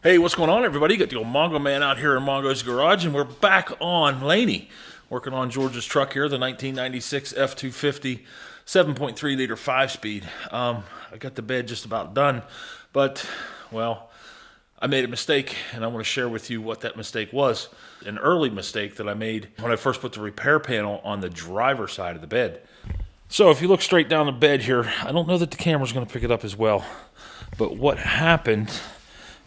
Hey, what's going on, everybody? Got the old Mongo Man out here in Mongo's garage, and we're back on Laney, working on George's truck here, the 1996 F250 7.3 liter 5-speed. I got the bed just about done, but, well, I made a mistake, and I want to share with you what that mistake was. An early mistake that I made when I first put the repair panel on the driver's side of the bed. So if you look straight down the bed here, I don't know that the camera's going to pick it up as well, but what happened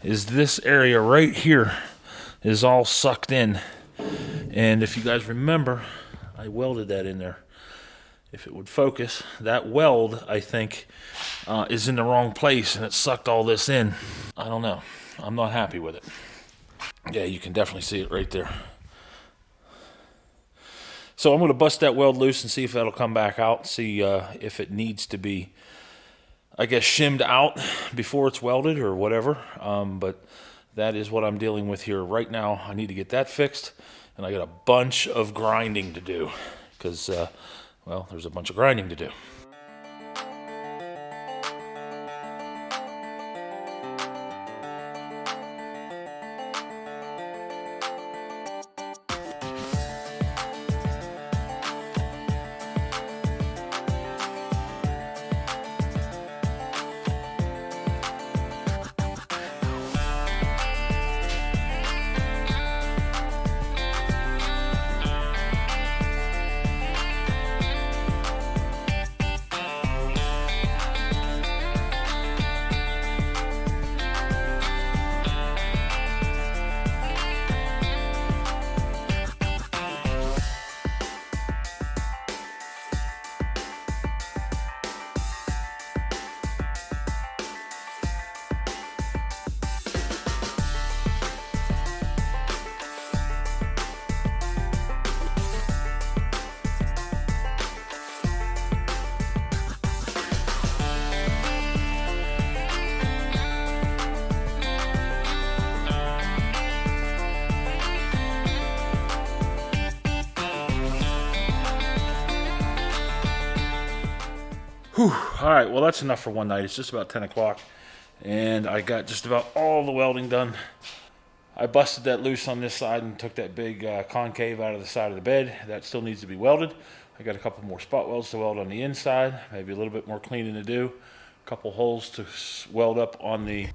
is this area right here is all sucked in. And if you guys remember, I welded that in there. If it would focus, that weld, I think, is in the wrong place and it sucked all this in. I don't know. I'm not happy with it. Yeah, you can definitely see it right there. So I'm going to bust that weld loose and see if that'll come back out, see if it needs to be, I guess, shimmed out before it's welded or whatever. But that is what I'm dealing with here right now. I need to get that fixed, and I got a bunch of grinding to do because, well, there's a bunch of grinding to do. Whew. All right, well, that's enough for one night. It's just about 10 o'clock, and I got just about all the welding done. I busted that loose on this side and took that big concave out of the side of the bed. That still needs to be welded. I got a couple more spot welds to weld on the inside, maybe a little bit more cleaning to do. A couple holes to weld up on the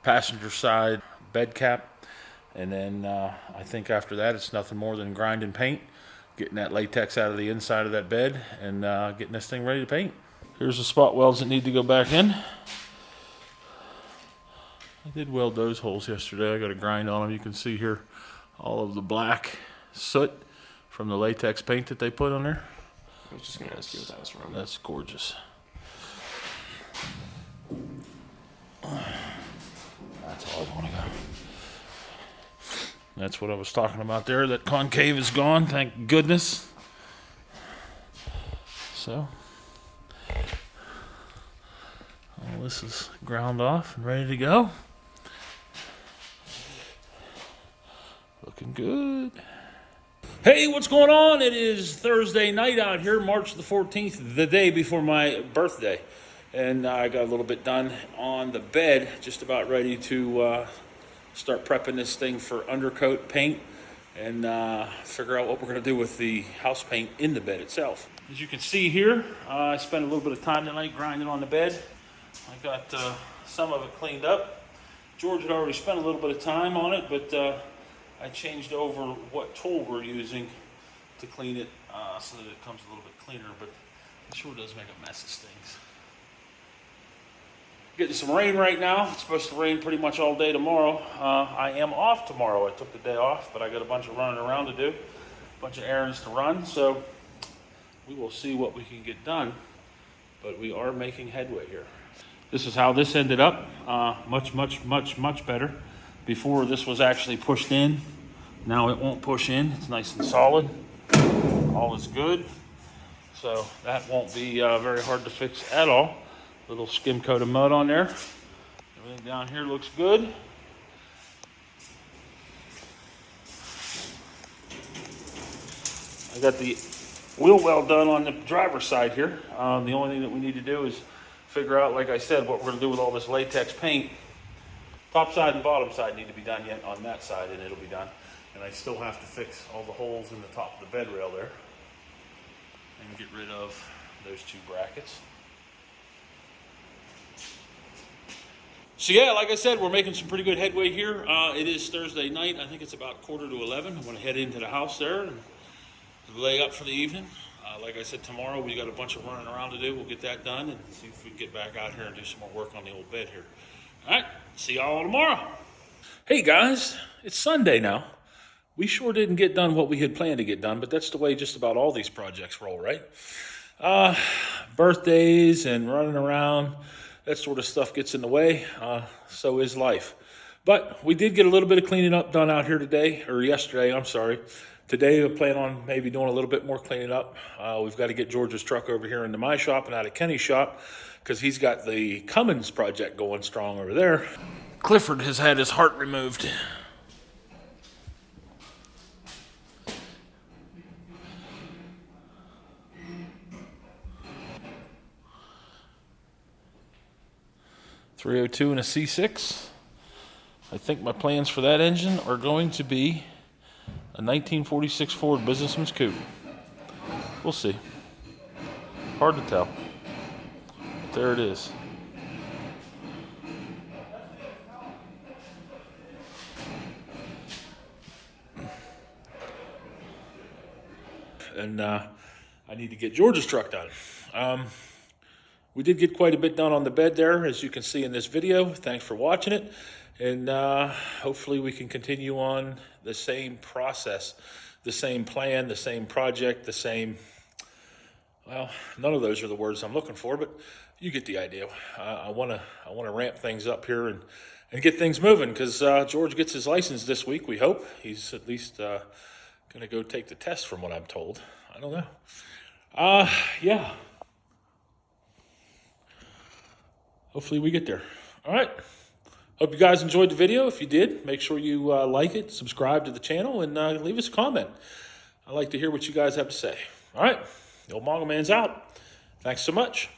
passenger side bed cap. And then I think after that, it's nothing more than grind and paint. Getting that latex out of the inside of that bed and getting this thing ready to paint. Here's the spot welds that need to go back in. I did weld those holes yesterday. I got a grind on them. You can see here all of the black soot from the latex paint that they put on there. I was just going to ask you what that was from. That's gorgeous. That's all I want to go. That's what I was talking about there. That concave is gone, thank goodness. So, all this is ground off and ready to go. Looking good. Hey, what's going on? It is Thursday night out here, March the 14th, the day before my birthday. And I got a little bit done on the bed, just about ready to start prepping this thing for undercoat paint and figure out what we're going to do with the house paint in the bed itself. As you can see here, I spent a little bit of time tonight grinding on the bed. I got some of it cleaned up. George had already spent a little bit of time on it, but I changed over what tool we're using to clean it so that it comes a little bit cleaner, but it sure does make a mess of things. Getting some rain right now. It's supposed to rain pretty much all day tomorrow. I am off tomorrow. I took the day off, but I got a bunch of running around to do, a bunch of errands to run, so we will see what we can get done, but we are making headway here. This is how this ended up. Much better. Before this was actually pushed in. Now it won't push in. It's nice and solid. All is good. So that won't be very hard to fix at all. Little skim coat of mud on there. Everything down here looks good. I got the wheel well done on the driver's side here. The only thing that we need to do is figure out, like I said, what we're going to do with all this latex paint. Top side and bottom side need to be done yet on that side, and it'll be done. And I still have to fix all the holes in the top of the bed rail there and get rid of those two brackets. So yeah, like I said, we're making some pretty good headway here. It is Thursday night. I think it's about 10:45. I'm going to head into the house there and lay up for the evening. Like I said, tomorrow we got a bunch of running around to do. We'll get that done and see if we can get back out here and do some more work on the old bed here. All right, see y'all tomorrow. Hey guys, it's Sunday now. We sure didn't get done what we had planned to get done, but that's the way just about all these projects roll, right? Birthdays and running around, that sort of stuff gets in the way. So is life. But we did get a little bit of cleaning up done out here today, or yesterday, I'm sorry. Today we plan on maybe doing a little bit more cleaning up. We've got to get George's truck over here into my shop and out of Kenny's shop because he's got the Cummins project going strong over there. Clifford has had his heart removed. .302 and a C6. I think my plans for that engine are going to be a 1946 Ford Businessman's Coupe. We'll see. Hard to tell. But there it is. And I need to get George's truck done. We did get quite a bit done on the bed there, as you can see in this video. Thanks for watching it. And hopefully we can continue on the same process, the same plan, the same project, the same, well, none of those are the words I'm looking for, but you get the idea. I want to ramp things up here and get things moving because George gets his license this week, we hope. He's at least going to go take the test from what I'm told. I don't know. Yeah. Hopefully we get there. All right. Hope you guys enjoyed the video. If you did, make sure you like it, subscribe to the channel, and leave us a comment. I'd like to hear what you guys have to say. All right. The old Mongo Man's out. Thanks so much.